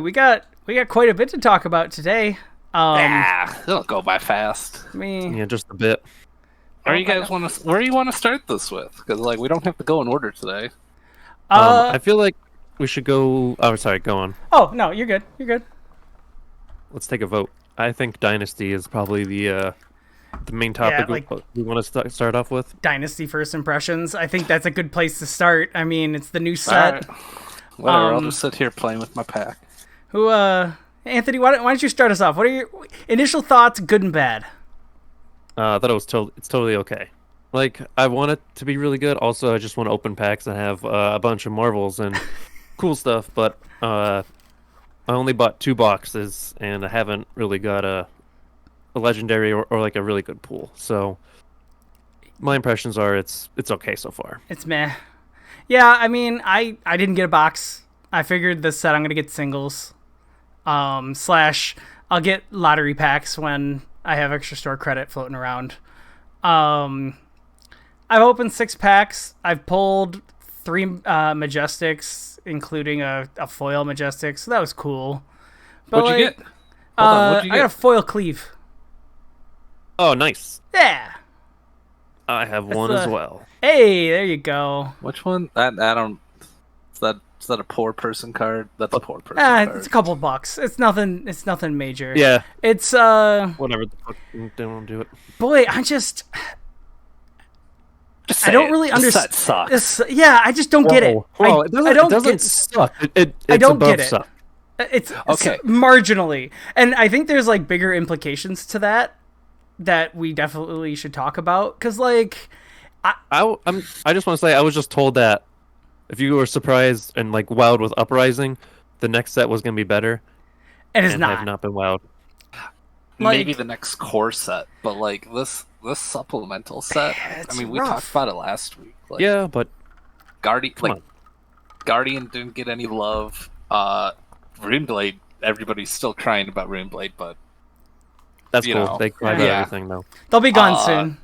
We got quite a bit to talk about today. It'll go by fast. Yeah, just a bit. Where you guys want to? Where do you want to start this with? Because we don't have to go in order today. I feel like we should go. Oh, sorry. Go on. Oh no, you're good. You're good. Let's take a vote. I think Dynasty is probably the main topic we want to start off with. Dynasty first impressions. I think that's a good place to start. I mean, it's the new set. Right. Whatever. I'll just sit here playing with my pack. Anthony, why don't you start us off? What are your initial thoughts, good and bad? I thought it's totally okay. Like, I want it to be really good. Also, I just want to open packs and have a bunch of Marvels and cool stuff. But I only bought 2 boxes, and I haven't really got a legendary or like a really good pool. So my impressions are it's okay so far. It's meh. Yeah, I mean, I didn't get a box. I figured this set I'm gonna get singles. / I'll get lottery packs when I have extra store credit floating around. I've opened 6 packs. I've pulled 3 Majestics, including a foil Majestic, so that was cool. But what'd you get? I got a foil Cleave. Oh, nice. Yeah. I have one as well. Hey, there you go. Which one? I don't. Is that a poor person card? That's a poor person card. It's a couple bucks. It's nothing major. Yeah. It's whatever the fuck, they want to do it. Boy, Just I don't really understand. Sucks. I just don't get it. Whoa, it doesn't suck. I don't get it. Suck. It's okay. Marginally. And I think there's like bigger implications to that we definitely should talk about. Because like I just want to say I was just told that if you were surprised and like wowed with Uprising, the next set was going to be better. And it's not. I have not been wowed. Maybe the next core set, but like this supplemental set. I mean, we talked about it last week. Like, yeah, but Guardian didn't get any love. Runeblade, everybody's still crying about Runeblade, but that's cool. Know, they cry about everything though. They'll be gone soon.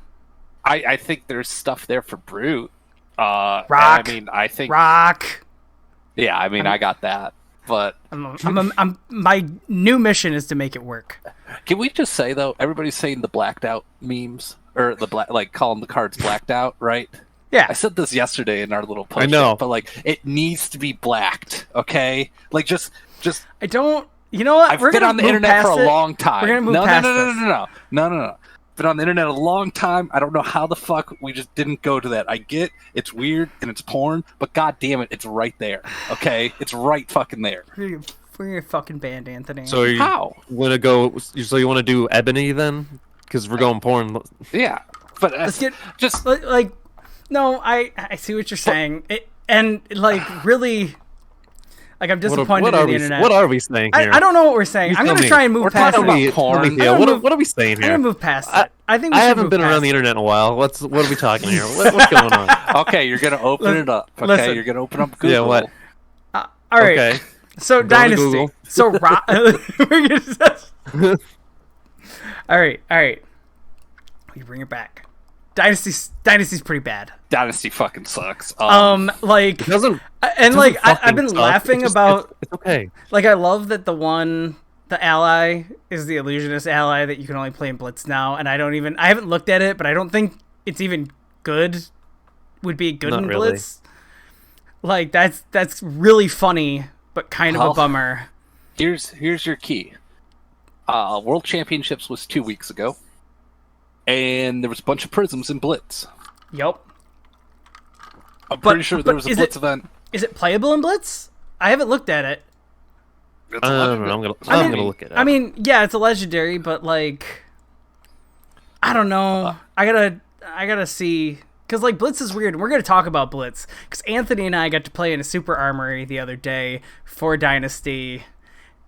I think there's stuff there for Brute. Rock. I mean, I think Rock. Yeah, I mean, I got that, but my new mission is to make it work. Can we just say though, everybody's saying the blacked out memes or calling the cards blacked out, right? Yeah, I said this yesterday in our little post. I know, but like, it needs to be blacked, okay? Like, just. I don't. You know what? I've been on the internet for a long time. We're gonna move past this. No. Been on the internet a long time. I don't know how the fuck we just didn't go to that. I get it's weird and it's porn, but god damn it, it's right there. Okay, it's right fucking there. We're your fucking band, Anthony. So how? Want to go? So you want to do Ebony then? Because we're going porn. Yeah, but let's get just like. No, I see what you're saying, and like really. Like, I'm disappointed in the internet. What are we saying here? I don't know what we're saying. I'm going to try and move past it. What are we saying here? I'm going to move past it. I think we I should haven't been around the internet in a while. What are we talking here? What's going on? Okay, you're going to open it up. Okay, listen. you're going to open up Google. Yeah, what? All right. Okay. So, Dynasty. So, all right. We bring it back. Dynasty's pretty bad. Dynasty fucking sucks. Like it doesn't. And like I've been laughing about. It's okay. Like I love that the ally is the illusionist ally that you can only play in Blitz now, and I haven't looked at it, but I don't think it's even good. Would be good in Blitz. Like that's really funny, but kind of a bummer. Here's your key. World Championships was 2 weeks ago. And there was a bunch of prisms in Blitz. Yep. I'm pretty sure there was a Blitz event. Is it playable in Blitz? I haven't looked at it. I'm gonna look at it. I mean, yeah, it's a legendary, but like, I don't know. I gotta see, because like Blitz is weird. And we're gonna talk about Blitz because Anthony and I got to play in a Super Armory the other day for Dynasty.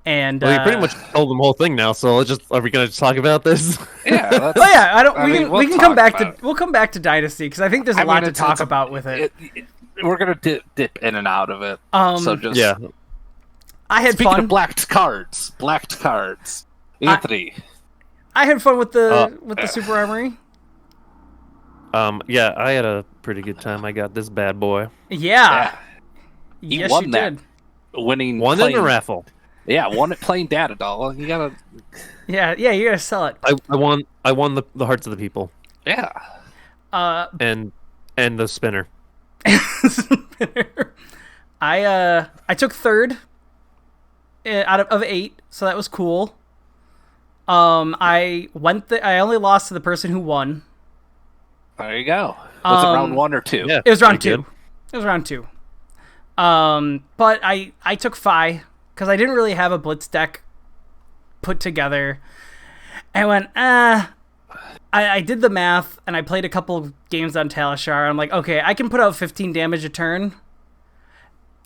And you pretty much told them the whole thing now. So are we gonna just talk about this? Yeah. We can come back to. We'll come back to Dynasty because I think there's a lot to talk about with it. We're gonna dip in and out of it. So just I had Speaking fun. of blacked cards, Anthony. I had fun with the Super Armory. Yeah, I had a pretty good time. I got this bad boy. Yeah. He Yes, won you that. did. Winning Won in a raffle. Yeah, one playing data doll. You gotta. Yeah, you gotta sell it. I won the hearts of the people. Yeah. And the spinner. I took third out of 8, so that was cool. I only lost to the person who won. There you go. Was it round 1 or 2? Yeah, It was round pretty 2. good. It was round 2. But I took Fi because I didn't really have a blitz deck put together. I went, I did the math and I played a couple games on Talishar. I'm like, okay, I can put out 15 damage a turn.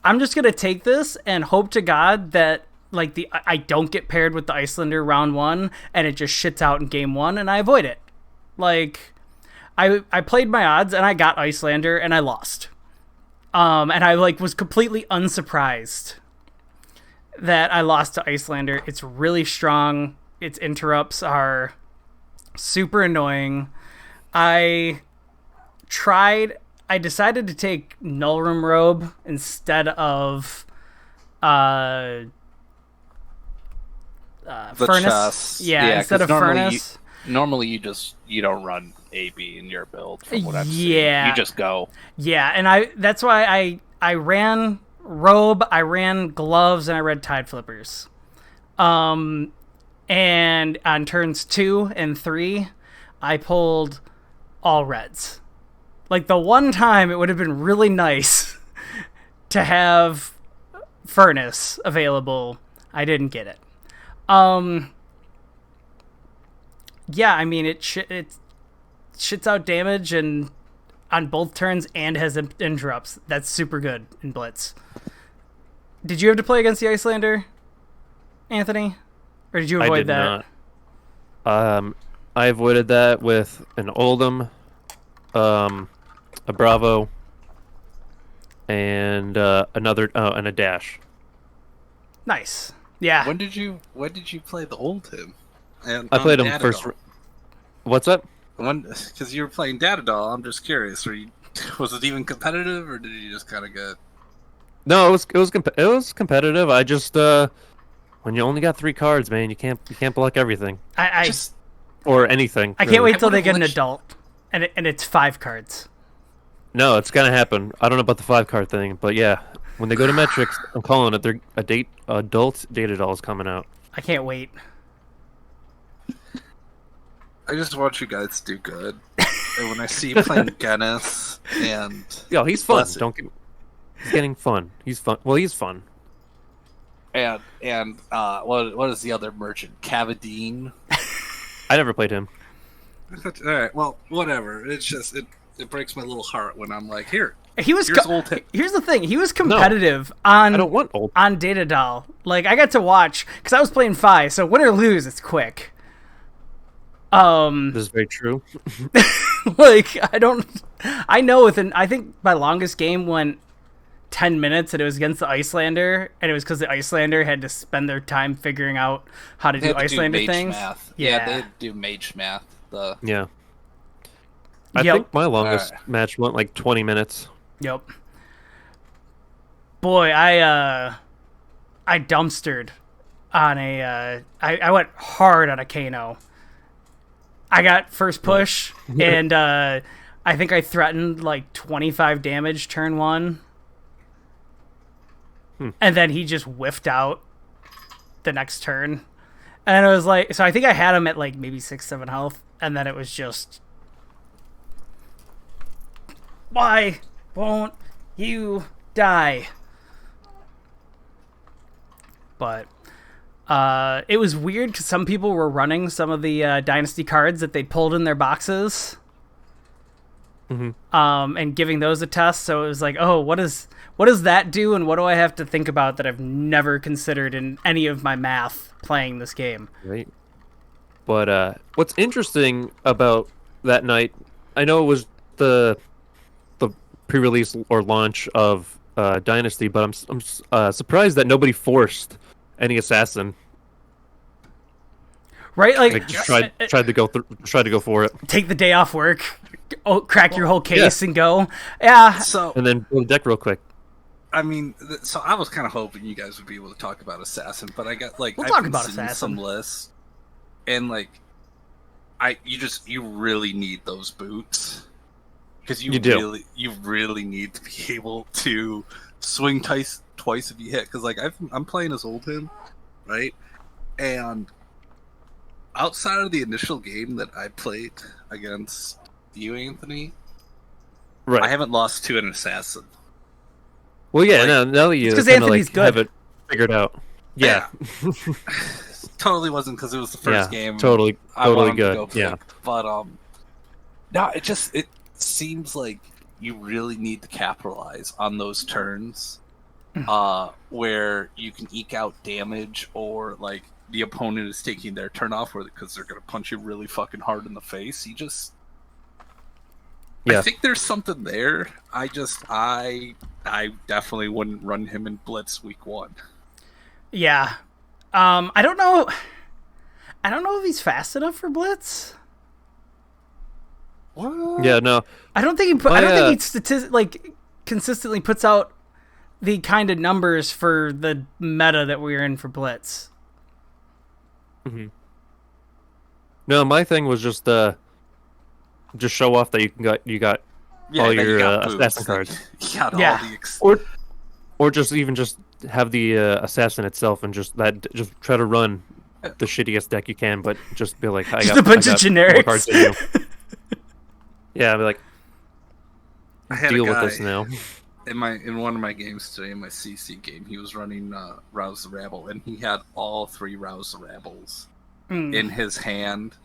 I'm just gonna take this and hope to God that like I don't get paired with the Icelander round 1 and it just shits out in game 1 and I avoid it. Like I played my odds and I got Icelander and I lost. And I like was completely unsurprised that I lost to Icelander. It's really strong. Its interrupts are super annoying. I decided to take Null Room Robe instead of The Furnace. chest. Yeah, instead of Furnace. Normally you don't run AB in your build from what I've seen. Yeah. You just go. Yeah, and that's why I ran Robe, I ran Gloves, and I ran Tide Flippers. And on turns 2 and 3, I pulled all reds. Like the one time it would have been really nice to have Furnace available, I didn't get it. Yeah, I mean it shits out damage and on both turns and has interrupts. That's super good in Blitz. Did you have to play against the Icelander, Anthony? Or did you avoid that? Not. I avoided that with an Oldham, a Bravo, and another and a Dash. Nice. Yeah. When did you play the old him? And I played him first. What's up? Because you were playing Data Doll, I'm just curious. Was it even competitive, or did you just kind of get? No, it was competitive. I just when you only got 3 cards, man, you can't block everything. Or anything. I can't wait till they get an adult, and it's 5 cards. No, it's gonna happen. I don't know about the 5-card thing, but yeah, when they go to metrics, I'm calling it. They're adult Data Doll is coming out. I can't wait. I just want you guys to do good. And when I see you playing Guinness and He's fun. He's getting fun. He's fun. Well, he's fun. And what is the other merchant? Cavadine. I never played him. All right. Well, whatever. It's just it breaks my little heart when I'm like, here's Here's the thing. He was competitive I don't want old. on Data Doll. Like I got to watch because I was playing Fi, so win or lose, it's quick. This is very true. Like I know I think my longest game went 10 minutes and it was against the Icelander, and it was because the Icelander had to spend their time figuring out how to do Icelander things. Math. Yeah, they do mage math. Yeah. I think my longest match went like 20 minutes. Yep. Boy, I dumpstered on I went hard on a Kano. I got first push, and I think I threatened like 25 damage turn 1. And then he just whiffed out the next turn. And it was like, so I think I had him at like maybe 6-7 health, and then it was just, why won't you die? But it was weird because some people were running some of the Dynasty cards that they pulled in their boxes, and giving those a test. So it was like, oh, what does that do, and what do I have to think about that I've never considered in any of my math playing this game? Right. But what's interesting about that night, I know it was the pre-release or launch of Dynasty, but I'm surprised that nobody forced any assassin. Right, like just tried to go for it. Take the day off work, crack your whole case and go. Yeah. So and then build a deck real quick. I mean, so I was kind of hoping you guys would be able to talk about Assassin, but I got like We'll I've talk been about seeing Assassin. some lists, and like you really need those boots because you really need to be able to swing twice if you hit. Because like I'm playing as Oldhim, right? And outside of the initial game that I played against you, Anthony, Right. I haven't lost to an Assassin. Well, yeah, Like, now that you it's 'cause kind of Anthony's like good. have it figured out. Yeah. Totally wasn't because it was the first game. Totally wanted good. to go Yeah. But no, it seems like you really need to capitalize on those turns, where you can eke out damage, or like the opponent is taking their turn off, because they're gonna punch you really fucking hard in the face. I think there's something there. I definitely wouldn't run him in Blitz week 1. Yeah. I don't know if he's fast enough for Blitz. What? Yeah, no. I don't think he consistently puts out the kind of numbers for the meta that we're in for Blitz. Mm-hmm. No, my thing was just show off that you got all your assassin cards. You got all the or just have the assassin itself and just try to run the shittiest deck you can, but just be like, I got a bunch of generics. Cards than you. Yeah, I'd be like, deal with this now. In one of my games today, in my CC game, he was running Rouse the Rabble, and he had all 3 Rouse the Rabbles in his hand,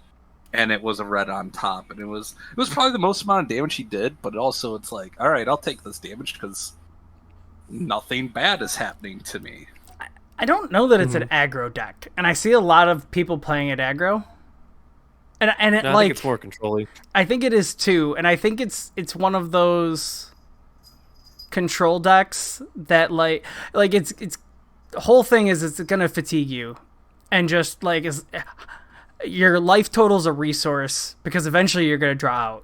and it was a red on top, and it was probably the most amount of damage he did, but also it's like, all right, I'll take this damage because nothing bad is happening to me. I don't know that it's an aggro deck, and I see a lot of people playing it aggro. And I think it's more controlling. I think it is too, and I think it's one of those control decks that like it's the whole thing is it's gonna fatigue you, and just like your life total's a resource because eventually you're gonna draw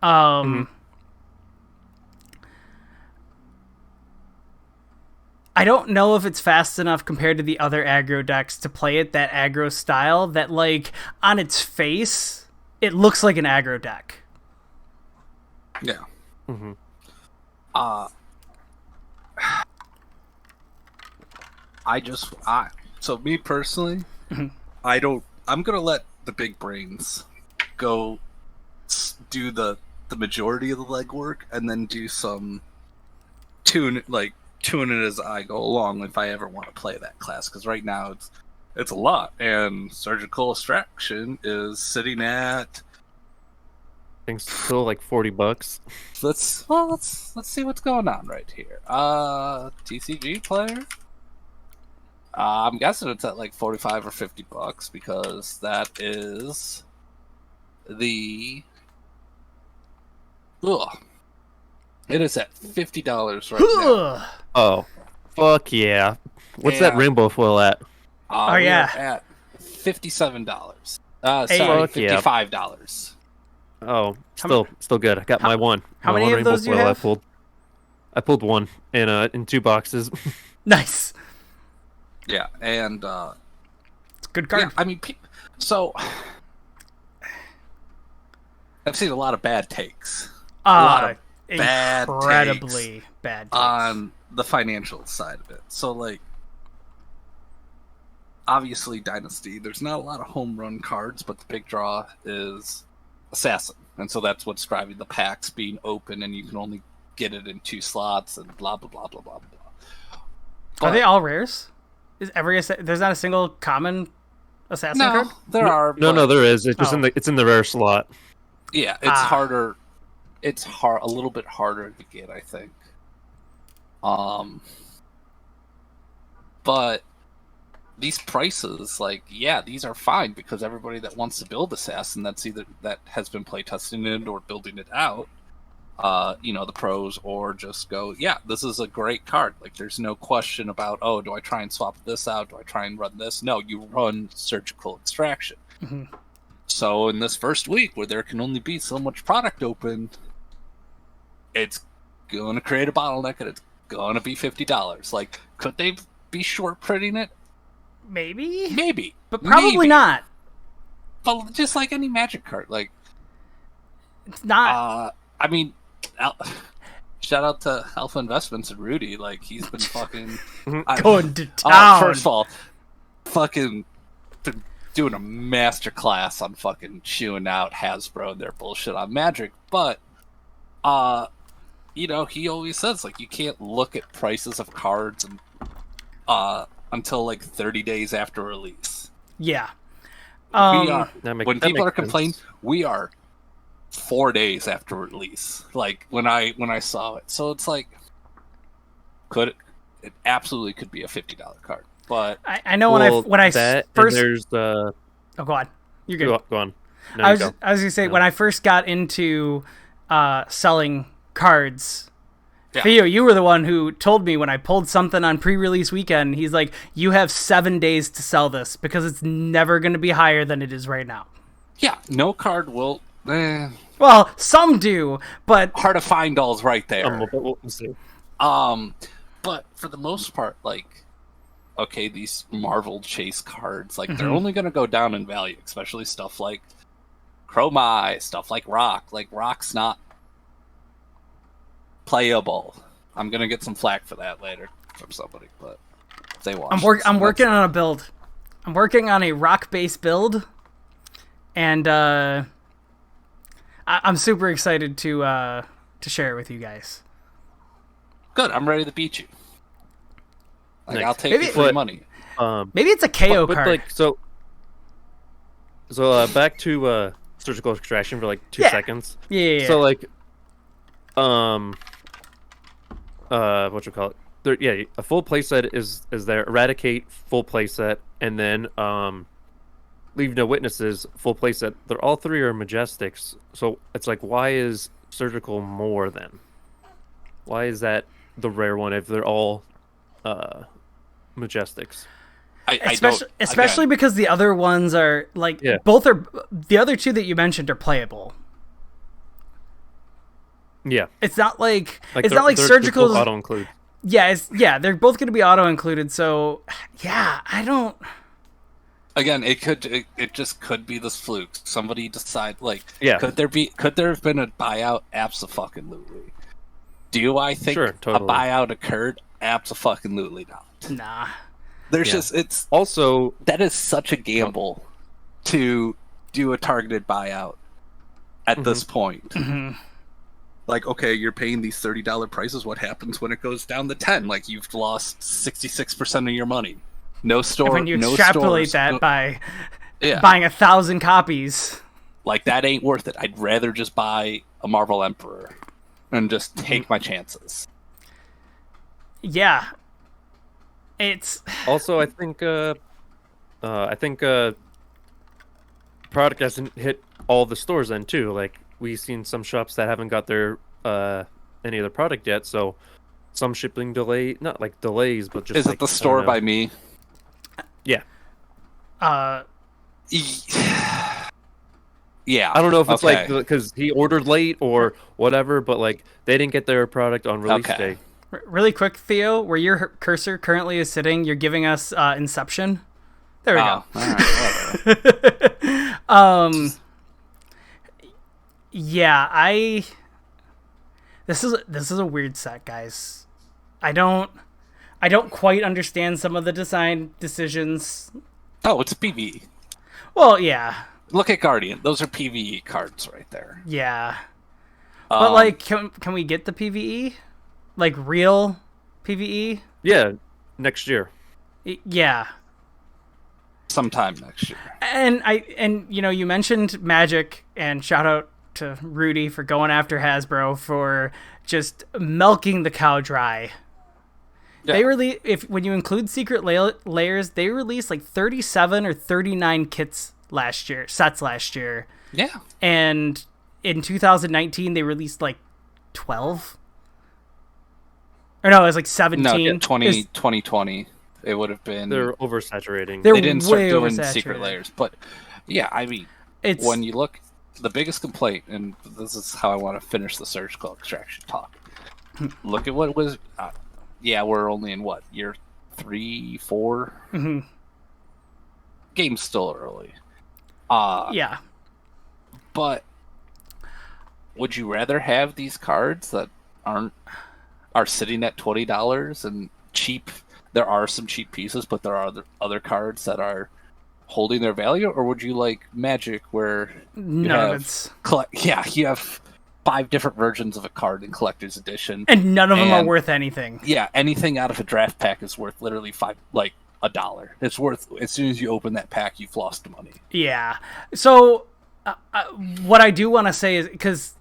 out. I don't know if it's fast enough compared to the other aggro decks to play it that aggro style that, like, on its face, it looks like an aggro deck. Yeah. Mm-hmm. So me personally, I'm gonna let the big brains go do the majority of the legwork, and then do some tune it as I go along if I ever want to play that class, because right now it's a lot, and surgical extraction is sitting at, I think still like $40. Let's see what's going on right here. TCG player. I'm guessing it's at like $45 or $50 because that is the. Ugh. It is at $50 right now. Oh, fuck yeah! What's that rainbow foil at? At $57. Sorry, $55. Oh, still good. I got my one. How my many one of those do you foil have? I pulled one in 2 boxes. Nice. Yeah, and it's a good card. Yeah, I mean, so I've seen a lot of bad takes. A lot of incredibly bad takes on the financial side of it. So, like, obviously, Dynasty, there's not a lot of home run cards, but the big draw is Assassin. And so that's what's driving the packs being open, and you can only get it in 2 slots, and blah, blah, blah, blah, blah, blah. Are they all rares? There's not a single common assassin card? There are. No, there is. It's just in the rare slot. Yeah, it's harder. It's a little bit harder to get, I think. But these prices, like, yeah, these are fine because everybody that wants to build Assassin, that has been playtesting it or building it out, the pros, or just go, yeah, this is a great card. Like, there's no question about, oh, do I try and swap this out? Do I try and run this? No, you run surgical extraction. Mm-hmm. So in this first week where there can only be so much product open, it's going to create a bottleneck, and it's gonna be $50. Like, could they be short printing it? Maybe, but probably Maybe. not. But just like any Magic card, like It's not. I mean, shout out to Alpha Investments and Rudy. Like, he's been fucking Going to town. First of all, fucking been doing a master class on fucking chewing out Hasbro and their bullshit on Magic. But, you know, he always says, like, you can't look at prices of cards and until like 30 days after release. Yeah. We are, when people are complaining, sense. we are 4 days after release. Like, when I saw it, so it's like, it absolutely could be a $50 card. But I know when I first there's oh, go on, you're good. Go on. No, I was gonna say, when I first got into selling cards. Yeah. Theo, you were the one who told me when I pulled something on pre-release weekend, he's like, you have 7 days to sell this because it's never going to be higher than it is right now. Yeah, no card will... Well, some do, but... Heart of Findall's right there. We'll see. But for the most part, like, okay, these Marvel Chase cards, like, they're only going to go down in value, especially stuff like Chromai, stuff like Rock. Like, Rock's not playable. I'm gonna get some flack for that later from somebody, but if they watch. I'm working on a build. I'm working on a rock-based build, and I'm super excited to share it with you guys. Good. I'm ready to beat you. Like, Nice. I'll take it for your money. Maybe it's a KO card. Like, so back to surgical extraction for like 2 seconds. Yeah. So like, what you call it? A full playset is there. Eradicate, full playset, and then Leave No Witnesses, full playset. They're all three are Majestics. So it's like, why is surgical more then? Why is that the rare one if they're all Majestics? Especially because the other ones are like both are the other two that you mentioned are playable. Yeah, it's not like surgical auto include. Yeah, they're both going to be auto included. So yeah, I don't. Again, it just could be this fluke. Somebody decide could there have been a buyout? Abso-fucking-lutely. Do I think totally. a buyout occurred? Abso-fucking-lutely not. Nah. There's it's also that is such a gamble to do a targeted buyout at this point. Like, okay, you're paying these $30 prices. What happens when it goes down to 10? Like, you've lost 66% of your money. No store. And when you no extrapolate stores, by buying 1,000 copies, like, that ain't worth it. I'd rather just buy a Marvel Emperor and just take my chances. Yeah. It's also, I think product hasn't hit all the stores then too. Like, we've seen some shops that haven't got their any of the product yet, so some shipping delay, not like delays, but just is it the store by me? Yeah. Yeah. I don't know if it's like because he ordered late or whatever, but like they didn't get their product on release day. Really quick, Theo, where your cursor currently is sitting, you're giving us Inception. There we go. All right, yeah, this is a weird set, guys. I don't quite understand some of the design decisions. Oh, it's PvE. Well, yeah. Look at Guardian. Those are PvE cards right there. Yeah. But like, can we get the PvE? Like real PvE? Yeah, next year. Yeah. Sometime next year. And you know, you mentioned Magic, and shout out to Rudy for going after Hasbro for just milking the cow dry. Yeah. They when you include secret layers, they released like 37 or 39 sets last year. Yeah. And in 2019 they released like 12. Or no, it was like 17. No, 2020. It would have been. They're oversaturating. They didn't start doing secret layers, but yeah, I mean, when you look, the biggest complaint, and this is how I want to finish the surgical extraction talk. Look at what was yeah, we're only in what, year 3, 4? Mm-hmm. Game's still early. Yeah. But would you rather have these cards that are sitting at $20 and cheap? There are some cheap pieces, but there are other cards that are holding their value. Or would you like Magic, where you have you have 5 different versions of a card in collector's edition, and none of them are worth anything? Yeah, anything out of a draft pack is worth literally $1. It's worth, as soon as you open that pack, you've lost money. Yeah. So what I do want to say is, because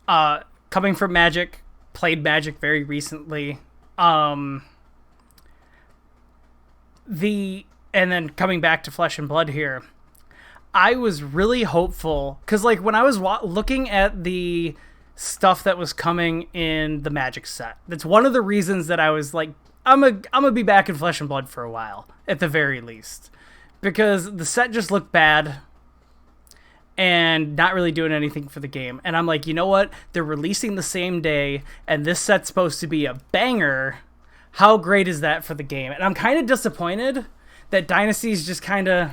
coming from Magic, played Magic very recently, and then coming back to Flesh and Blood here, I was really hopeful, because like when I was looking at the stuff that was coming in the Magic set, that's one of the reasons that I was like, I'm gonna be back in Flesh and Blood for a while, at the very least, because the set just looked bad and not really doing anything for the game. And I'm like, you know what? They're releasing the same day, and this set's supposed to be a banger. How great is that for the game? And I'm kind of disappointed that Dynasty's just kind of...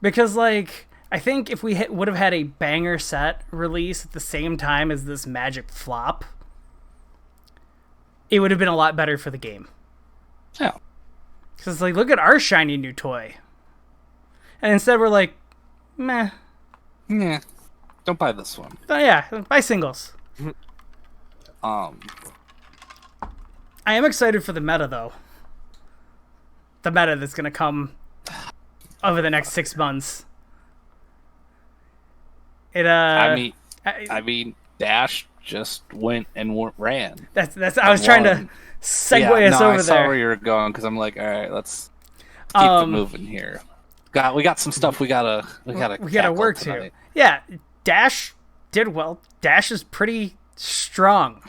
Because, like, I think if we would have had a banger set release at the same time as this Magic flop, it would have been a lot better for the game. Yeah. Because, like, look at our shiny new toy. And instead we're like, meh. Yeah. Don't buy this one. Oh, yeah, buy singles. I am excited for the meta, though. The meta that's going to come over the next 6 months. I mean, Dash just went and ran. That's. I was trying to segue us over there. I saw where you were going, because I'm like, all right, let's keep it moving here. We got some stuff we gotta work tonight. to. Yeah, Dash did well. Dash is pretty strong.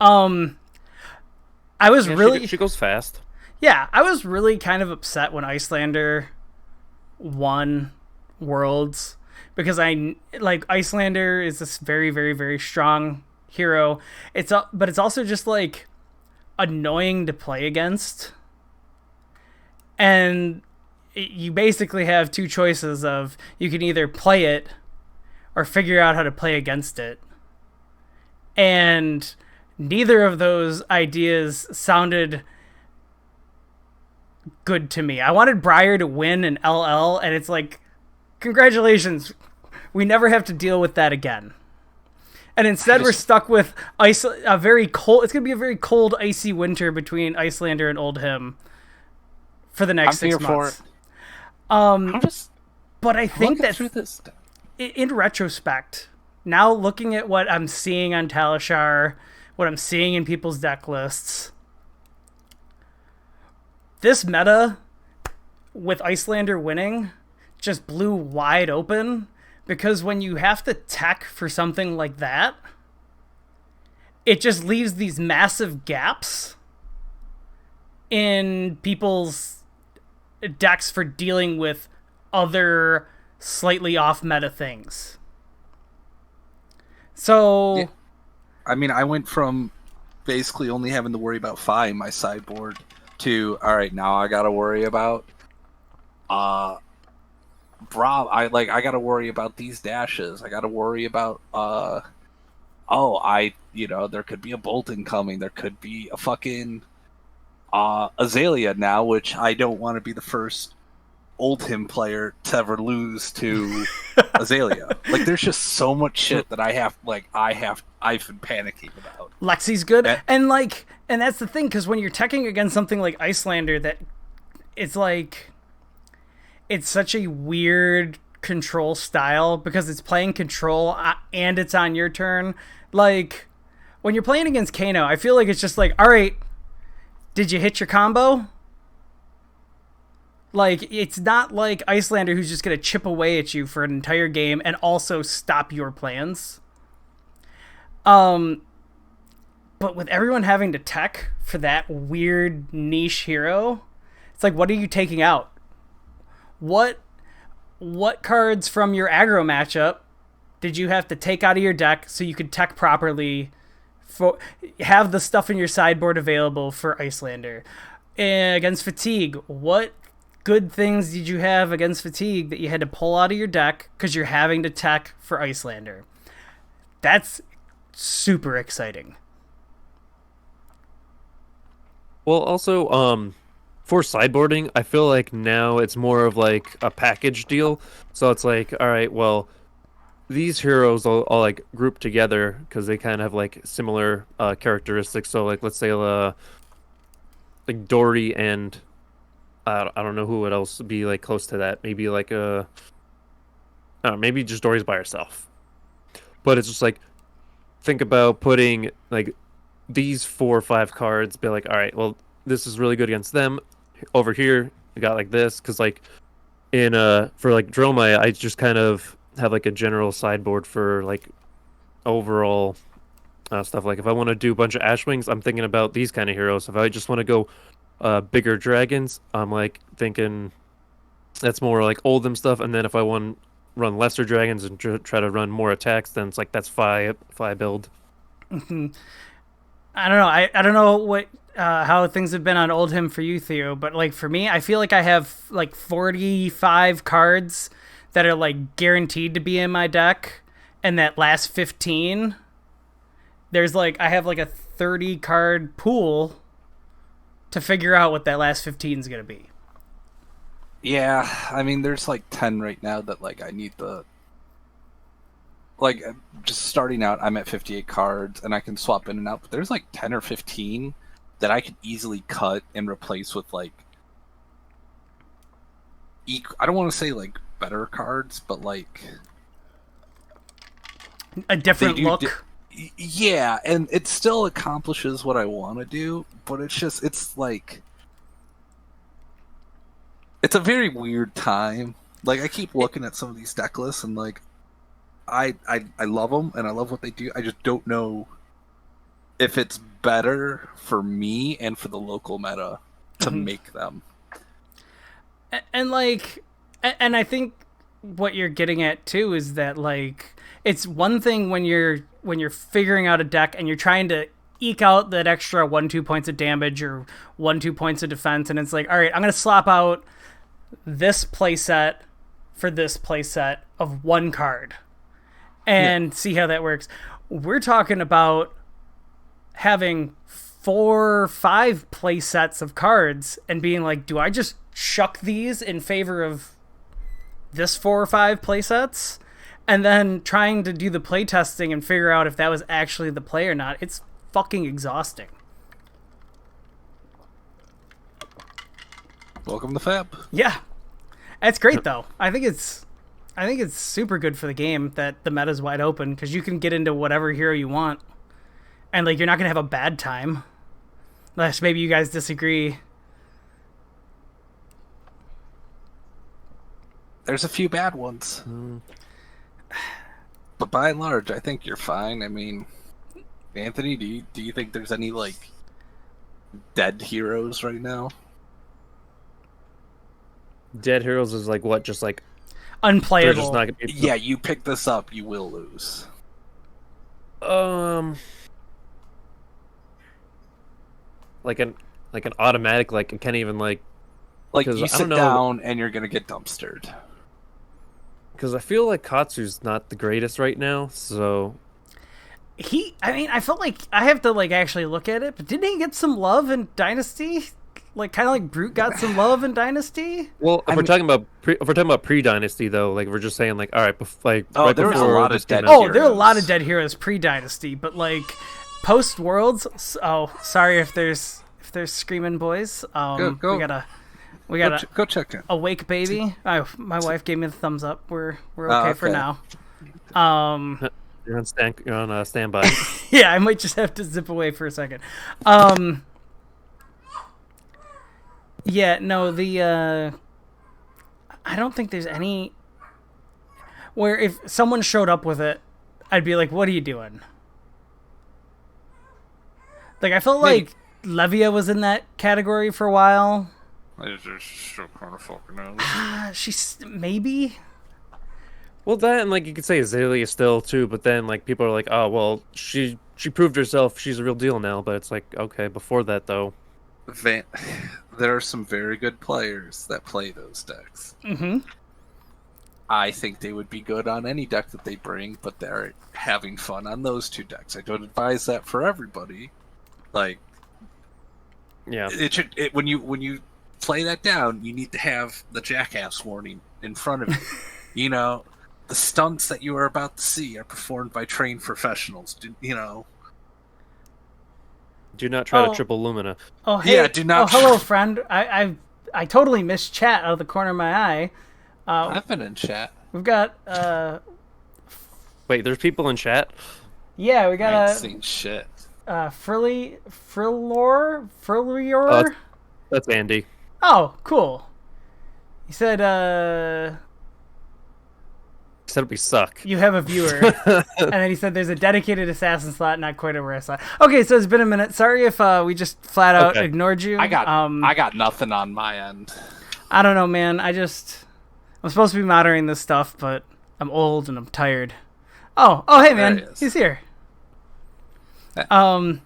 I was really... She goes fast. Yeah, I was really kind of upset when Iyslander won Worlds, because Iyslander is this very, very, very strong hero. But it's also just like annoying to play against. And you basically have 2 choices of, you can either play it or figure out how to play against it. And neither of those ideas sounded good to me. I wanted Briar to win an LL, and it's like, congratulations, we never have to deal with that again. And instead we're stuck with a very cold... It's going to be a very cold, icy winter between Iyslander and Oldhim for the next 6 months. But I think that in retrospect, now looking at what I'm seeing on Talishar, what I'm seeing in people's deck lists, this meta with Iyslander winning just blew wide open, because when you have to tech for something like that, it just leaves these massive gaps in people's decks for dealing with other slightly off meta things. So yeah. I mean, I went from basically only having to worry about Fi in my sideboard to, all right, now I gotta worry about I gotta worry about these dashes. I gotta worry about there could be a Bolton coming, there could be a fucking Azalea now, which I don't want to be the first Oldhim player to ever lose to Azalea. Like, there's just so much shit that I've been panicking about. Lexi's good, and that's the thing, because when you're teching against something like Iyslander, that it's like, it's such a weird control style, because it's playing control and it's on your turn. Like, when you're playing against Kano, I feel like it's just like, all right, did you hit your combo? Like, it's not like Iyslander, who's just going to chip away at you for an entire game and also stop your plans. But with everyone having to tech for that weird niche hero, it's like, what are you taking out? What cards from your aggro matchup did you have to take out of your deck so you could tech properly have the stuff in your sideboard available for Iyslander. And against Fatigue, what good things did you have against Fatigue that you had to pull out of your deck because you're having to tech for Iyslander? That's super exciting. Well, also, for sideboarding, I feel like now it's more of like a package deal. So it's like, all right, well, these heroes all like group together because they kind of have like similar characteristics. So like, let's say like Dory and I don't know who would else be like close to that. Maybe like maybe just Dory's by herself. But it's just like, think about putting like these 4 or 5 cards. Be like, all right, well, this is really good against them. Over here, we got like this because like in for like Dromai, I just kind of have like a general sideboard for like overall stuff. Like if I want to do a bunch of Ashwings, I'm thinking about these kind of heroes. If I just want to go bigger dragons, I'm like thinking that's more like Oldhim stuff. And then if I want to run lesser dragons and try to run more attacks, then it's like that's Fi build. Mm-hmm. I don't know. I don't know what how things have been on Oldhim for you, Theo, but like for me, I feel like I have like 45 cards that are like guaranteed to be in my deck, and that last 15, there's like I have like a 30 card pool to figure out what that last 15 is gonna be. Yeah, I mean, there's like 10 right now that like I need the. Like, just starting out, I'm at 58 cards, and I can swap in and out, but there's like 10 or 15 that I could easily cut and replace with like. I don't want to say like better cards, but like a different look. Yeah, and it still accomplishes what I want to do, but it's like it's a very weird time. Like I keep looking at some of these deck lists and like I love them and I love what they do. I just don't know if it's better for me and for the local meta to make them. And like, and I think what you're getting at too is that like it's one thing when you're figuring out a deck and you're trying to eke out that extra 1-2 points of damage or 1-2 points of defense, and it's like, all right, I'm gonna swap out this playset for this playset of one card and see how that works. We're talking about having 4 or 5 play sets of cards and being like, do I just chuck these in favor of this 4 or 5 play sets? And then trying to do the play testing and figure out if that was actually the play or not. It's fucking exhausting. Welcome to Fab. Yeah. That's great though. I think it's super good for the game that the meta's wide open because you can get into whatever hero you want. And like you're not gonna have a bad time. Unless maybe you guys disagree. There's a few bad ones. But by and large, I think you're fine. I mean, Anthony, do you think there's any like dead heroes right now? Dead heroes is like what? Just like unplayable. Just not gonna be... Yeah, you pick this up, you will lose. Like an automatic, like it can't even like you sit down and you're gonna get dumpstered. Because I feel like Katsu's not the greatest right now, so I felt like I have to like actually look at it, but didn't he get some love in Dynasty? Like kind of like Brute got some love in Dynasty. Well, if we're talking about pre-Dynasty though, like we're just saying like all right, right there was a lot of dead. Oh, there are a lot of dead heroes pre-Dynasty, but like post Worlds. Oh, sorry if there's screaming boys. Go. We gotta go check in. Awake baby. Oh, my wife gave me the thumbs up. We're okay for now. You're on standby. Yeah, I might just have to zip away for a second. Yeah, no, I don't think there's any where if someone showed up with it, I'd be like, what are you doing? Like, I felt like Levia was in that category for a while. It's just so kind of fucking out. She's maybe, Well, that and like you could say Azalea still too, but then like people are like, oh well, she proved herself. She's a real deal now. But it's like, okay, before that though, there are some very good players that play those decks. Mm-hmm. I think they would be good on any deck that they bring, but they're having fun on those two decks. I don't advise that for everybody. Like, yeah, when you play that down, you need to have the jackass warning in front of you. You know, the stunts that you are about to see are performed by trained professionals. You know. Do not try to triple Lumina. Oh, hey. Yeah, do not. Oh, hello, friend. I totally missed chat out of the corner of my eye. I've been in chat. We've got Wait, there's people in chat? Yeah, we got I ain't seen shit. Frillor? That's Andy. Oh, cool. He said we suck. You have a viewer. And then he said there's a dedicated assassin slot, not quite a rare slot. Okay, so it's been a minute. Sorry if we just flat out ignored you. I got nothing on my end. I don't know, man. I'm supposed to be monitoring this stuff, but I'm old and I'm tired. Oh, hey, man. He's here. Can't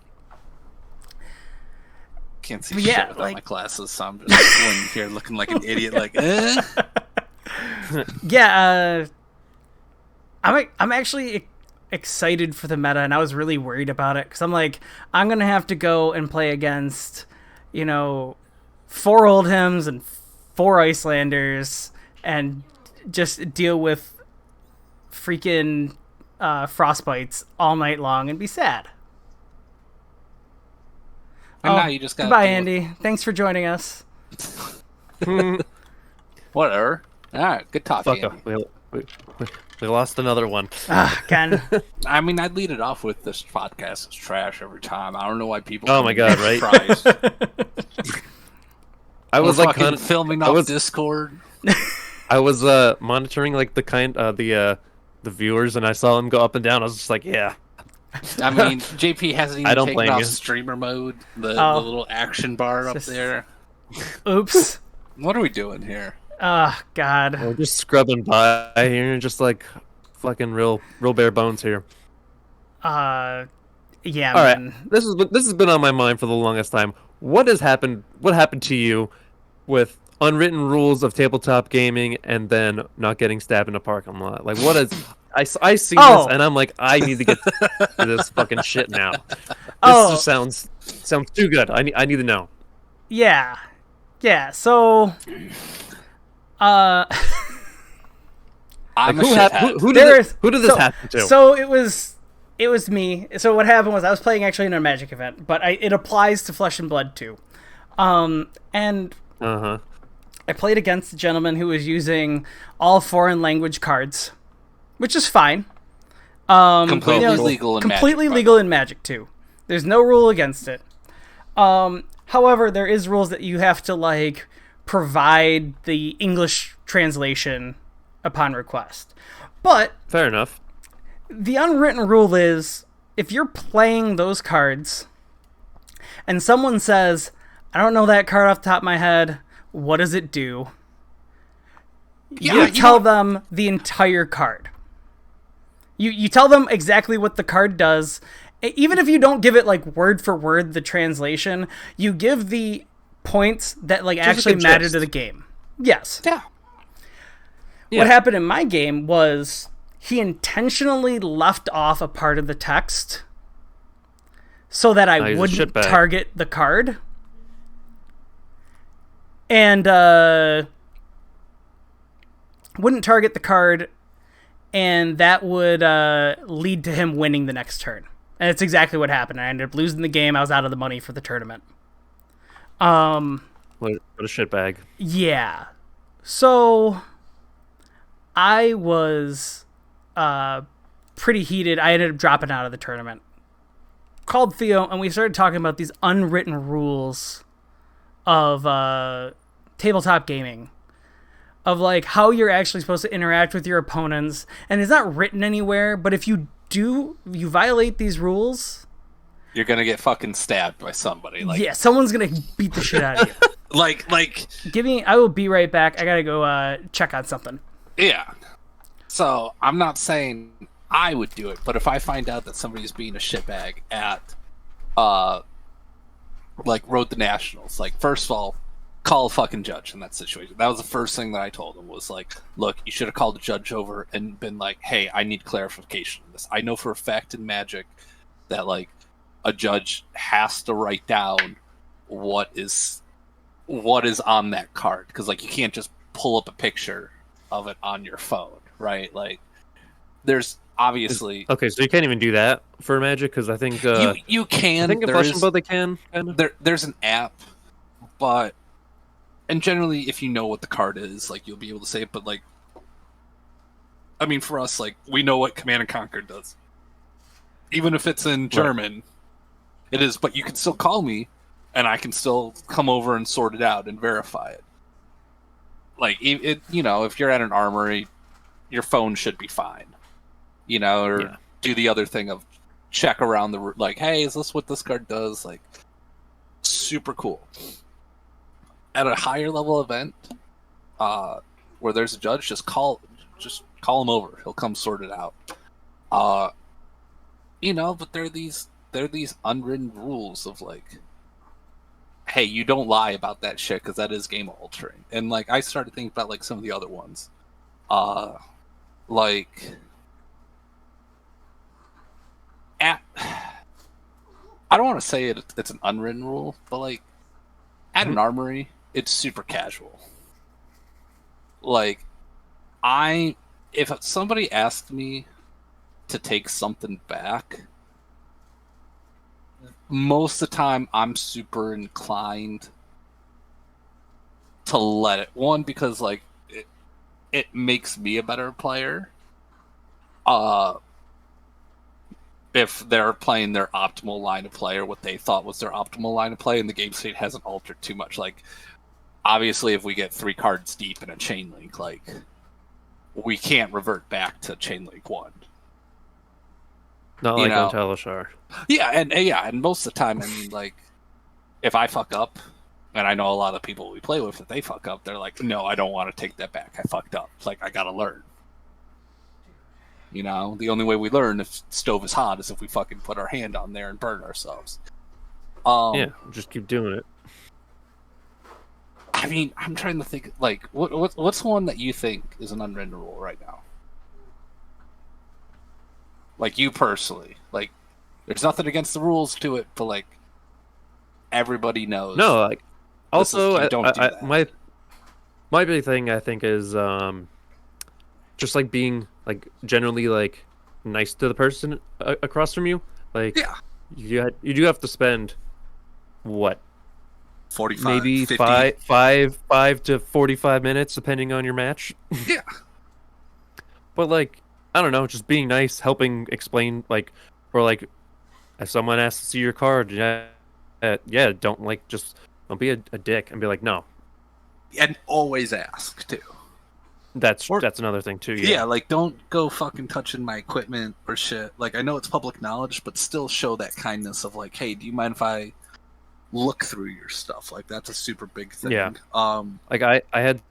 see shit without my glasses, so I'm just sitting here looking like an idiot, like, eh? Yeah, I'm actually excited for the meta, and I was really worried about it, because I'm like, I'm going to have to go and play against, 4 Oldhams and 4 Icelanders, and just deal with freaking frostbites all night long and be sad. And now you just got. Goodbye, Andy. Thanks for joining us. Whatever. All right, good talking. We lost another one. Ken. I mean, I'd lead it off with this podcast is trash every time. I don't know why people. Oh my god! Right. I was like filming off Discord. I was monitoring like the viewers, and I saw them go up and down. I was just like, yeah. I mean, JP hasn't even taken off streamer mode, the little action bar up there. Oops. What are we doing here? Oh, God. We're just scrubbing by here, just like fucking real bare bones here. Yeah. All right. This has been on my mind for the longest time. What happened to you with unwritten rules of tabletop gaming and then not getting stabbed in a parking lot? Like, what is... I see this, and I'm like, I need to get to this fucking shit now. This just sounds too good. I need to know. Yeah. So... I'm like, who did this happen to? So it was me. So what happened was I was playing actually in a Magic event, but it applies to Flesh and Blood too. And I played against a gentleman who was using all foreign language cards, which is fine. Completely legal in Magic. Completely legal in Magic too. There's no rule against it. However, there is rules that you have to like provide the English translation upon request. But fair enough. The unwritten rule is if you're playing those cards and someone says, I don't know that card off the top of my head, what does it do? You tell them the entire card. You tell them exactly what the card does. Even if you don't give it like word for word the translation, you give the points that like actually matter to the game. Yes. Yeah. What happened in my game was he intentionally left off a part of the text so that I wouldn't target the card. And wouldn't target the card, and that would lead to him winning the next turn. And it's exactly what happened. I ended up losing the game. I was out of the money for the tournament. What a shitbag. Yeah. So I was pretty heated. I ended up dropping out of the tournament. Called Theo, and we started talking about these unwritten rules of tabletop gaming. Of like how you're actually supposed to interact with your opponents. And it's not written anywhere, but if you violate these rules, you're gonna get fucking stabbed by somebody. Like, yeah, someone's gonna beat the shit out of you. like. I will be right back. I gotta go check on something. Yeah. So I'm not saying I would do it, but if I find out that somebody's being a shitbag at, like Road to Nationals, like first of all, call a fucking judge in that situation. That was the first thing that I told him was like, look, you should have called the judge over and been like, hey, I need clarification on this. I know for a fact in Magic that like a judge has to write down what is on that card, because like you can't just pull up a picture of it on your phone, right? Like there's obviously okay, so you can't even do that for Magic, because I think you can. I think in FleshandBlood they can kind of. There's an app, but and generally if you know what the card is, like you'll be able to say it. But like, I mean, for us, like we know what Command and Conquer does, even if it's in German. Right. It is, but you can still call me, and I can still come over and sort it out and verify it. Like it, you know, if you're at an armory, your phone should be fine. You know, or do the other thing of check around the like, hey, is this what this card does? Like, super cool. At a higher level event, where there's a judge, just call him over. He'll come sort it out. You know, but there are these unwritten rules of like, hey, you don't lie about that shit because that is game altering. And like, I started thinking about like some of the other ones, like. I don't want to say it's an unwritten rule, but like at an armory, it's super casual. Like if somebody asked me to take something back, most of the time I'm super inclined to let it. One, because like it makes me a better player. If they're playing their optimal line of play or what they thought was their optimal line of play and the game state hasn't altered too much. Like, obviously, if we get 3 cards deep in a chain link, like, we can't revert back to chain link 1. Not like on Talishar. Yeah, and most of the time, I mean, like, if I fuck up, and I know a lot of people we play with, if they fuck up, they're like, no, I don't want to take that back. I fucked up. It's like, I gotta learn. You know, the only way we learn if stove is hot is if we fucking put our hand on there and burn ourselves. Yeah, just keep doing it. I mean, I'm trying to think, like, what's one that you think is an unwritten rule right now? Like, you personally. Like, there's nothing against the rules to it, but, like, everybody knows. No, like, also, my big thing, I think, is just, like, being, like, generally, like, nice to the person across from you. Like, you do have to spend, what? 45, maybe 50. 5 to 45 minutes, depending on your match. Yeah. But, like, I don't know, just being nice, helping explain, like, or, like, if someone asks to see your card, don't be a dick and be like, no. And always ask, too. That's another thing, too, yeah. Like, don't go fucking touching my equipment or shit. Like, I know it's public knowledge, but still show that kindness of, like, hey, do you mind if I look through your stuff? Like, that's a super big thing. Yeah. Like, I had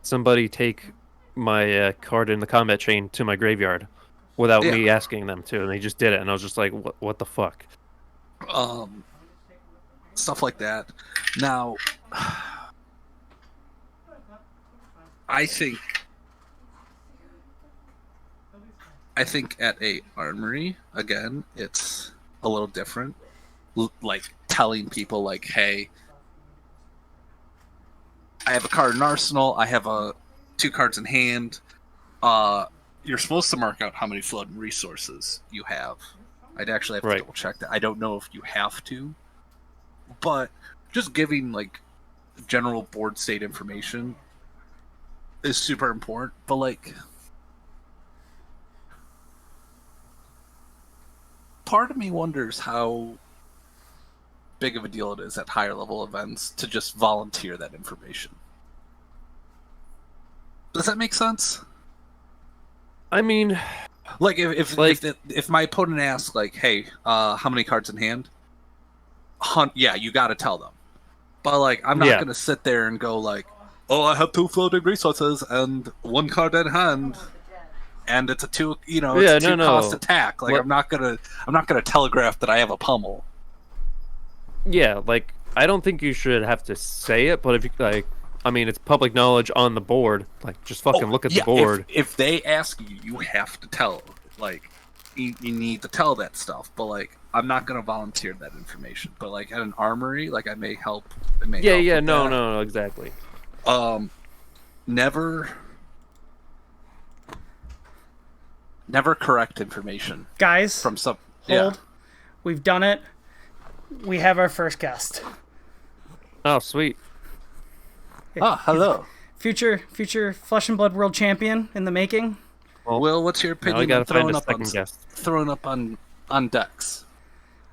somebody take my card in the combat chain to my graveyard without me asking them to, and they just did it, and I was just like, what the fuck? Stuff like that. Now, I think at a armory, again, it's a little different. Like, telling people, like, hey, I have a card in Arsenal, I have 2 cards in hand. You're supposed to mark out how many flood and resources you have. I'd actually have to double check that. I don't know if you have to. But just giving, like, general board state information is super important. But, like, part of me wonders how big of a deal it is at higher level events to just volunteer that information. Does that make sense? I mean, like, if my opponent asks, like, hey, how many cards in hand? Yeah, you got to tell them. But, like, I'm not going to sit there and go, like, oh, I have 2 floating resources and 1 card in hand. and it's a two cost attack. Like I'm not gonna telegraph that I have a pummel. Yeah, like I don't think you should have to say it, but if you like, I mean, it's public knowledge on the board. Like, just fucking look at the board. If they ask you, you have to tell. Like, you need to tell that stuff. But like, I'm not gonna volunteer that information. But like at an armory, like I may help. No, exactly. Never correct information, guys. From some hold. We've done it. We have our first guest. Oh, sweet. Oh, hello. Future Flesh and Blood World Champion in the making. Well, Will, what's your opinion on throwing up on decks?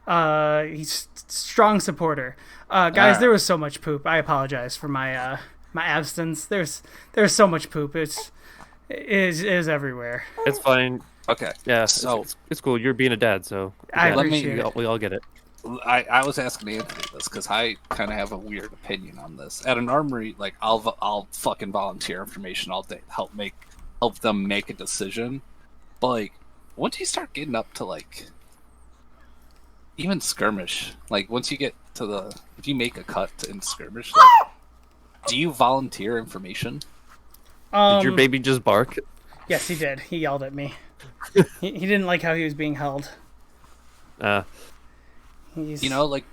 He's strong supporter. Guys, there was so much poop. I apologize for my my absence. There's so much poop. It is everywhere. It's fine. Okay. Yeah. So it's cool. You're being a dad, so we all get it. I was asking Anthony this because I kind of have a weird opinion on this. At an armory, like I'll fucking volunteer information all day, help them make a decision. But like once you start getting up to like even skirmish, like once you get to if you make a cut in skirmish, like, do you volunteer information? Did your baby just bark? Yes, he did. He yelled at me. he didn't like how he was being held. You know, like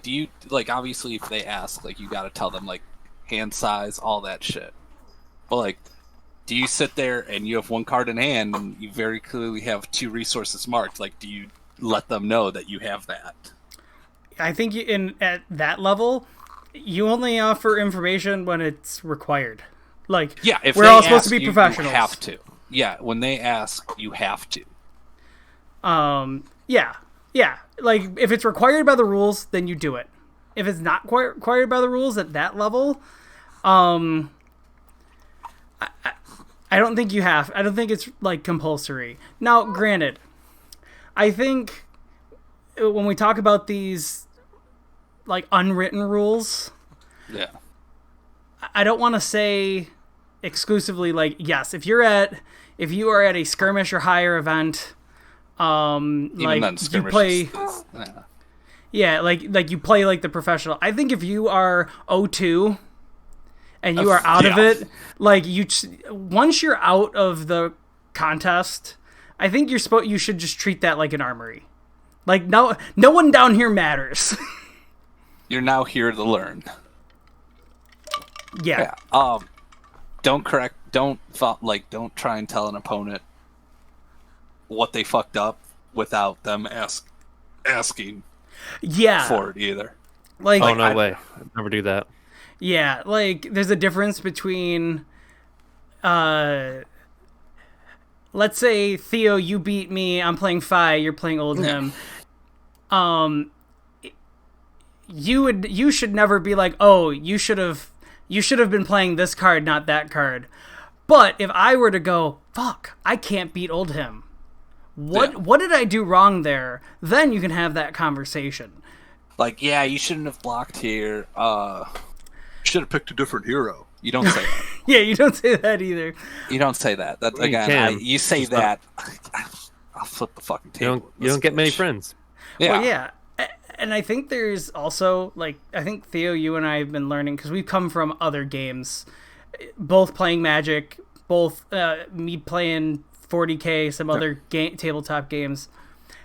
do you like obviously if they ask, like you got to tell them like hand size, all that shit. But like, do you sit there and you have one card in hand and you very clearly have two resources marked? Like, do you let them know that you have that? I think at that level, you only offer information when it's required. Like, yeah, if we're all supposed to be professionals. You have to. Yeah, when they ask, you have to. Yeah. Like, if it's required by the rules, then you do it. If it's not required by the rules at that level, I don't think you have. I don't think it's, like, compulsory. Now, granted, I think when we talk about these, like, unwritten rules, yeah, I don't want to say exclusively, like, yes, if you are at a skirmish or higher event, like you play, like you play like the professional. I think if you are 0-2 and you are out of it, like once you're out of the contest, I think you should just treat that like an armory. Like no one down here matters. You're now here to learn. Yeah. Don't try and tell an opponent what they fucked up without them asking for it either. Like, oh, no way. I'd never do that. Yeah, like, there's a difference between, let's say, Theo, you beat me, I'm playing Fi, you're playing Oldhim. You should never be like, oh, you should have been playing this card, not that card. But if I were to go, fuck, I can't beat Oldhim. What did I do wrong there? Then you can have that conversation. Like, yeah, you shouldn't have blocked here. Should have picked a different hero. You don't say that. Yeah, you don't say that either. You don't say that. That again, you say that. I'll flip the fucking table. You don't get many friends. Yeah. Well, yeah. And I think there's also, like, I think, Theo, you and I have been learning, because we've come from other games, both playing Magic, both me playing 40K, some other tabletop games.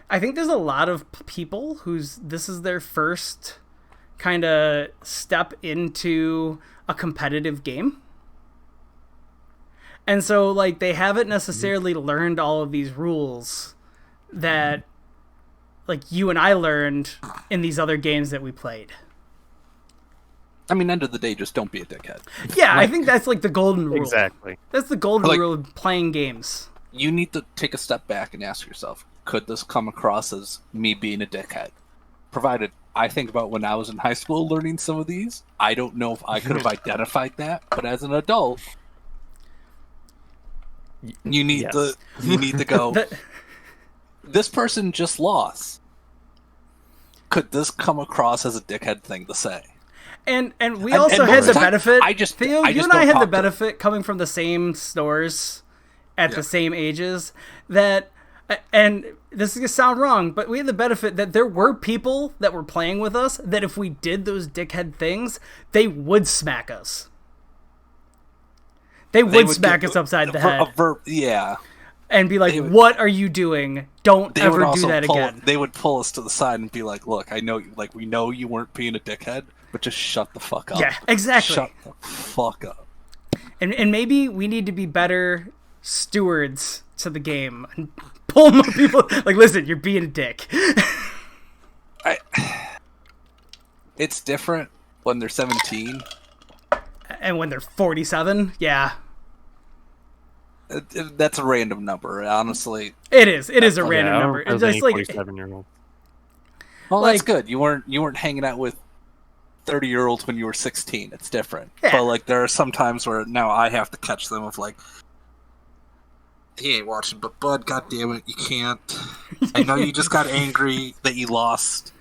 I think there's a lot of people this is their first kind of step into a competitive game. And so, like, they haven't necessarily learned all of these rules that, like, you and I learned in these other games that we played. I mean, end of the day, just don't be a dickhead. Yeah, I think that's, like, the golden rule. Exactly. That's the golden rule of playing games. You need to take a step back and ask yourself, could this come across as me being a dickhead? Provided I think about when I was in high school learning some of these, I don't know if I could have identified that, but as an adult, you need to go, this person just lost. Could this come across as a dickhead thing to say? And we also had the benefit. Theo, you and I had the benefit coming from the same stores at the same ages that, and this is going to sound wrong, but we had the benefit that there were people that were playing with us that if we did those dickhead things, they would smack us. They would smack us upside the head. Yeah. And be like, what are you doing? Don't ever do that again. They would pull us to the side and be like, look, I know, like, we know you weren't being a dickhead, but just shut the fuck up. Yeah, exactly. Shut the fuck up. And maybe we need to be better stewards to the game and pull more people. Like, listen, you're being a dick. It's different when they're 17. And when they're 47, yeah. That's a random number, honestly. It is. It is a random number. It's just like 47-year-old. Well, that's good. You weren't hanging out with 30-year-olds when you were 16. It's different. Yeah. But like, there are some times where now I have to catch them of like, he ain't watching, but Bud, goddammit, you can't. I know you just got angry that you lost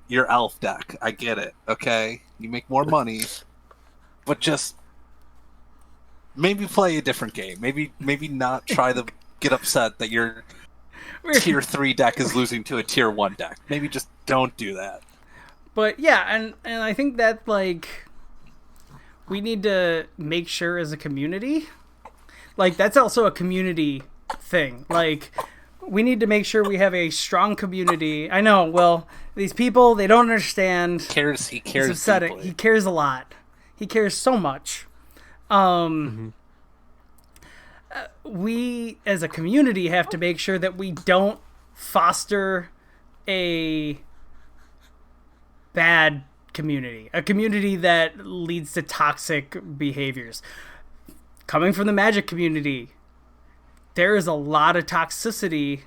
your elf deck. I get it. Okay, you make more money, but just maybe play a different game. Maybe not try to get upset that your tier 3 deck is losing to a tier 1 deck. Maybe just don't do that. But yeah, and I think that like we need to make sure as a community, like that's also a community thing. Like we need to make sure we have a strong community. I know, well, these people, they don't understand. He cares. It's upsetting. Deeply. He cares a lot. He cares so much. We as a community have to make sure that we don't foster a bad community, a community that leads to toxic behaviors. Coming from the Magic community, there is a lot of toxicity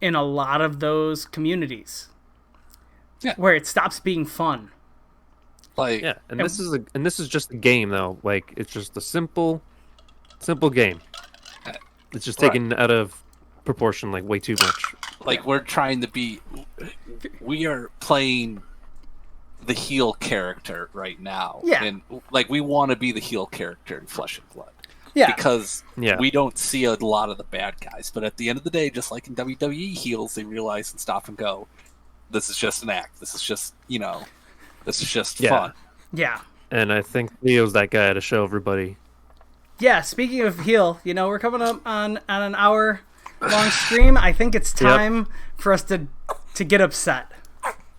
in a lot of those communities. Yeah. Where it stops being fun. Like, yeah, and this is just a game though. Like it's just a simple game. It's just taken out of proportion, like way too much. Like we're trying to be, we are playing the heel character right now. Yeah. And like we want to be the heel character in Flesh and Blood. Yeah. Because we don't see a lot of the bad guys. But at the end of the day, just like in WWE heels, they realize and stop and go, this is just an act. This is just, this is just fun. Yeah. And I think Leo's that guy to show everybody. Yeah, speaking of heel, we're coming up on an hour-long stream. I think it's time for us to get upset.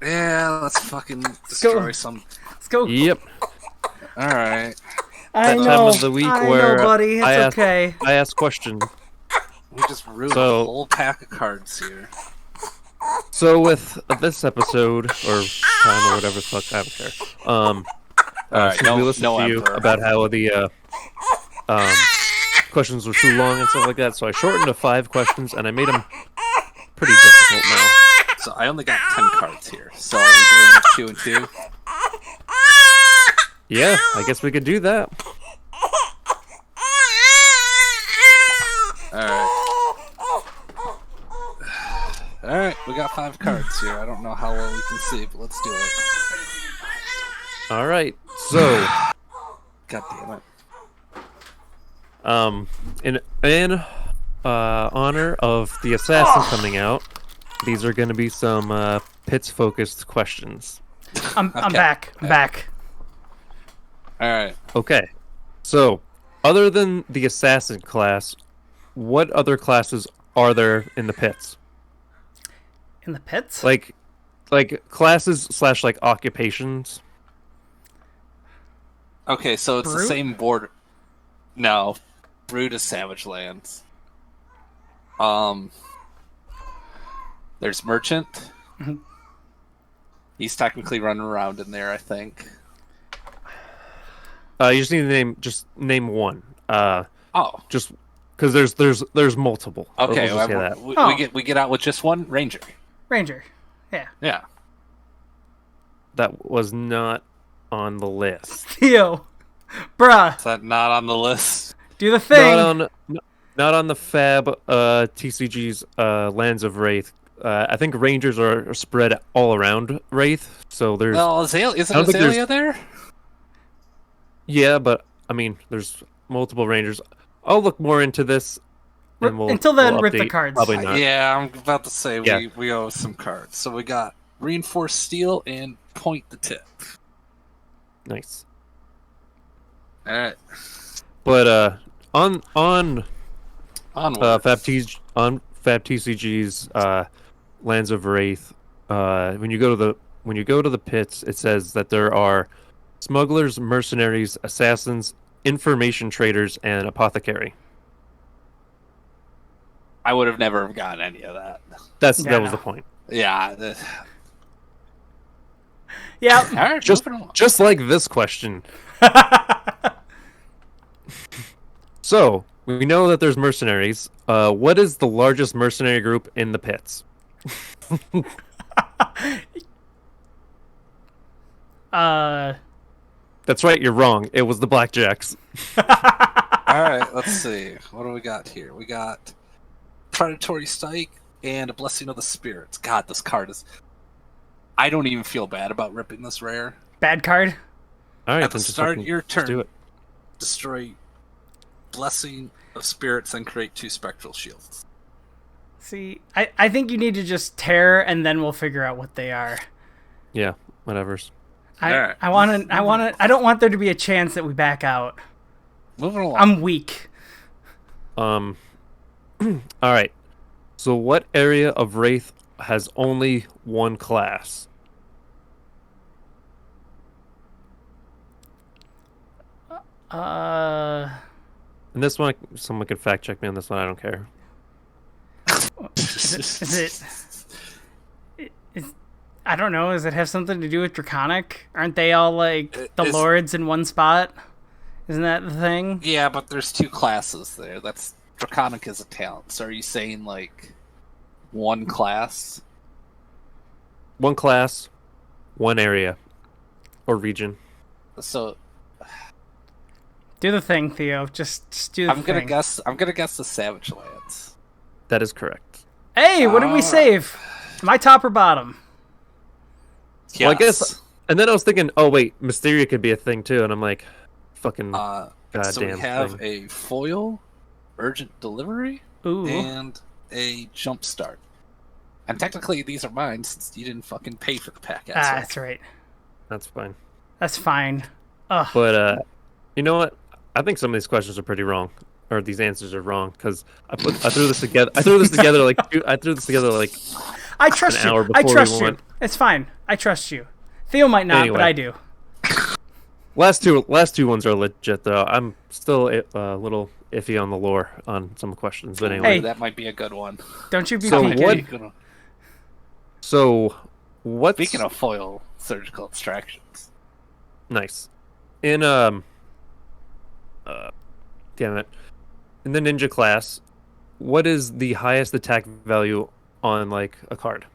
Yeah, let's fucking destroy some. Let's go. Yep. All right. I know. Time of the week where buddy. It's okay. I ask questions. We just ruined a whole pack of cards here. So with this episode or time or whatever the fuck, I don't care. Right, we listened to you about how the questions were too long and stuff like that, so I shortened to 5 questions and I made them pretty difficult now. So I only got 10 cards here. So are we doing 2 and 2? Yeah, I guess we could do that. Alright, we got 5 cards here. I don't know how well we can see, but let's do it. Alright, so God damn it. In honor of the Assassin coming out, these are going to be some Pits-focused questions. I'm back. I'm back. Alright. Okay, so other than the Assassin class, what other classes are there in the Pits? In the Pits? Like classes / like occupations. Okay, so it's Brute? the same board. No, Brute is Savage Lands. There's Merchant. He's technically running around in there, I think. You just need to name one. Just because there's multiple. Okay, We'll just say that. we get out with just one Ranger. Ranger. Yeah. Yeah. That was not on the list. Theo. Bruh. Is that not on the list? Do the thing. Not on the FABTCG's Lands of Wraith. I think Rangers are spread all around Wraith, so there's. Well, isn't Azalea there? Yeah, but I mean, there's multiple Rangers. I'll look more into this. Until then, we'll rip the update. cards. Probably not. Yeah, I'm about to say Yeah. we owe some cards. So we got Reinforced Steel and Point the Tip. Nice. All right. But on Onward. FABTCG's Lands of Wraith, when you go to the pits, it says that there are smugglers, mercenaries, assassins, information traders, and apothecary. I would have never gotten any of that. That was the point. Yeah. Yeah. All right, Just like this question. So, we know that there's mercenaries. What is the largest mercenary group in the pits? That's right, you're wrong. It was the Blackjacks. All right, let's see. What do we got here? We got Predatory Strike and a Blessing of the Spirits. God, this card is... I don't even feel bad about ripping this rare. Bad card. All right, At the start of your turn, do it. Destroy Blessing of Spirits and create 2 Spectral Shields. See, I think you need to just tear, and then we'll figure out what they are. Yeah, whatever's. Alright. I don't want there to be a chance that we back out. Moving along. I'm weak. All right. So, what area of Wraith has only one class? And this one, someone can fact check me on this one. I don't care. I don't know. Does it have something to do with Draconic? Aren't they all like the lords in one spot? Isn't that the thing? Yeah, but there's 2 classes there. That's Draconic is a talent. So are you saying like one class? One class, one area, or region. So do the thing, Theo. Just do the thing. I'm gonna guess the Savage Lands. That is correct. Hey, what did we save? Am I top or bottom? Yes. Well, I guess. And then I was thinking, oh wait, Mysteria could be a thing too, and I'm like, fucking goddamn. So we have thing. a foil, urgent delivery, Ooh. and a jump start. And technically, these are mine since you didn't fucking pay for the pack. That's right. That's fine. That's fine. Ugh. But you know what? I think some of these questions are pretty wrong, or these answers are wrong because I threw this together. I threw this together like I trust an hour you. before I trust we you. went. It's fine. I trust you. Theo might not, Anyway. but I do. Last two ones are legit though. I'm still a little iffy on the lore on some questions, but anyway. Hey. That might be a good one. Don't you be So peeking. what? Speaking of foil surgical extractions, Nice. In damn it. In the ninja class, what is the highest attack value on like a card?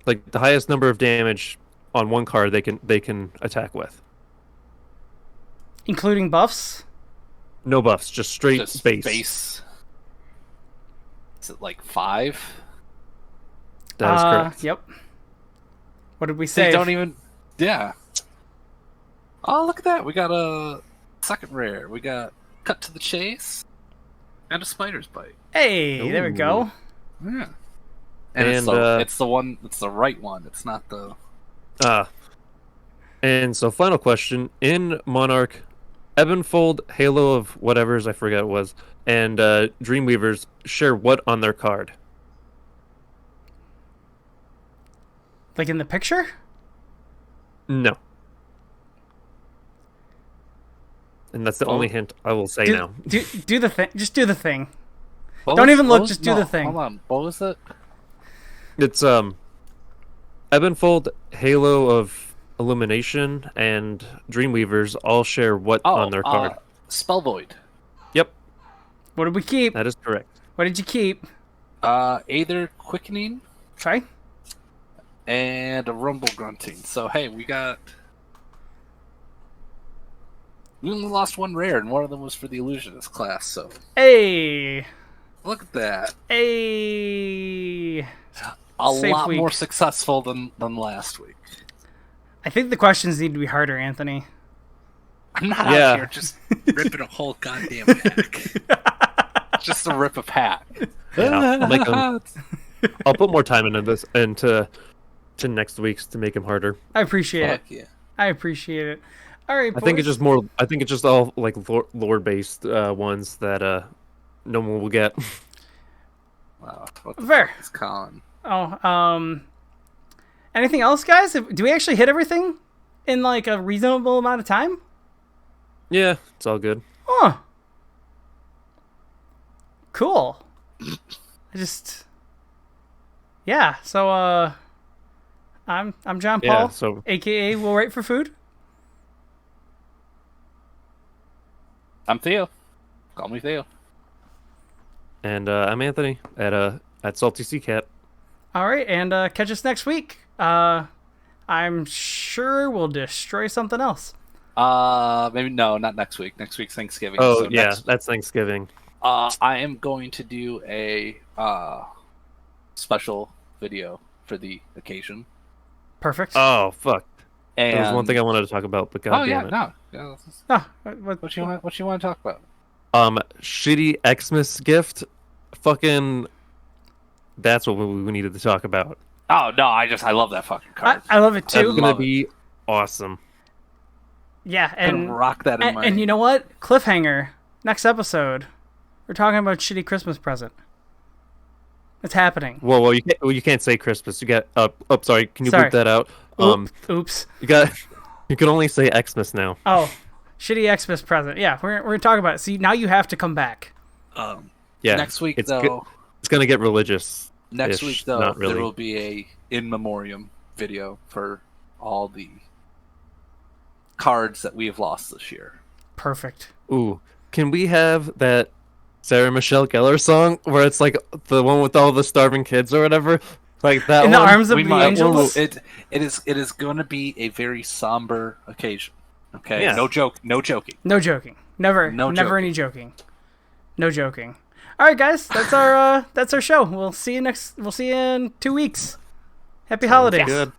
Like the highest number of damage on one card they can attack with. Including buffs? No buffs, just straight just base. base. Is it like 5? That is correct. Yep. What did we They say? don't even. Yeah. Oh, look at that! We got a second rare. We got Cut to the Chase and a Spider's Bite. Hey, there we go. Yeah. And it's the one. It's the right one. It's not the. And so final question. In Monarch, Ebonfold, Halo of whatever's, I forget what it was, and Dreamweavers share what on their card? Like in the picture? No. And that's the only hint I will say now. Do the thing. Just do the thing. What Don't was- even what look, was- just do the thing. Hold on. What was it? It's Ebonfold, Halo of Illumination, and Dreamweavers all share what on their card. Spell Void. Yep, What did we keep? that is correct. What did you keep? Aether Quickening Try. and a Rumble Grunting. So hey, we only lost one rare, and one of them was for the Illusionist class. So Hey. look at that. Hey. A Safe lot week. more successful than last week. I think the questions need to be harder, Anthony. I'm not out here just ripping a whole goddamn pack. Just to rip a pack. Yeah, I'll put more time into next week's to make them harder. I appreciate it. Yeah. I appreciate it. All right, boys. I think it's just all like lore based ones that no one will get. Wow. What the Fair. fuck is Colin? Oh, anything else, guys? Do we actually hit everything in like a reasonable amount of time? Yeah, it's all good. Huh. Cool. Yeah. So, I'm John Paul, aka We'll Write for Food. I'm Theo. Call me Theo. And I'm Anthony at Salty Sea Cat. All right, and catch us next week. I'm sure we'll destroy something else. Maybe not next week. Next week's Thanksgiving. Oh, so yeah, that's Thanksgiving. I am going to do a special video for the occasion. Perfect. Oh, fuck. And there was one thing I wanted to talk about, but goddamn it. What you want to talk about? Shitty Xmas gift. Fucking. That's what we needed to talk about. Oh no, I love that fucking card. I love it too. It's gonna be awesome. Yeah, and rock that in my. And you know what? Cliffhanger. Next episode, we're talking about shitty Christmas present. It's happening. Well, you can't say Christmas. You got sorry. Can you bleep that out? Oops. You can only say Xmas now. Oh, shitty Xmas present. Yeah, we're gonna talk about it. See, now you have to come back. Yeah. Next week it's though. It's gonna get religious. Next week though, really. there will be a in memoriam video for all the cards that we have lost this year. Perfect. Ooh, can we have that Sarah Michelle Gellar song where it's like the one with all the starving kids or whatever? Like that in one? the arms of the angels. It is going to be a very somber occasion. Okay, yeah. No joking. No joking. Never any joking. No joking. All right, guys, that's our show. We'll see you in 2 weeks. Happy holidays. Good.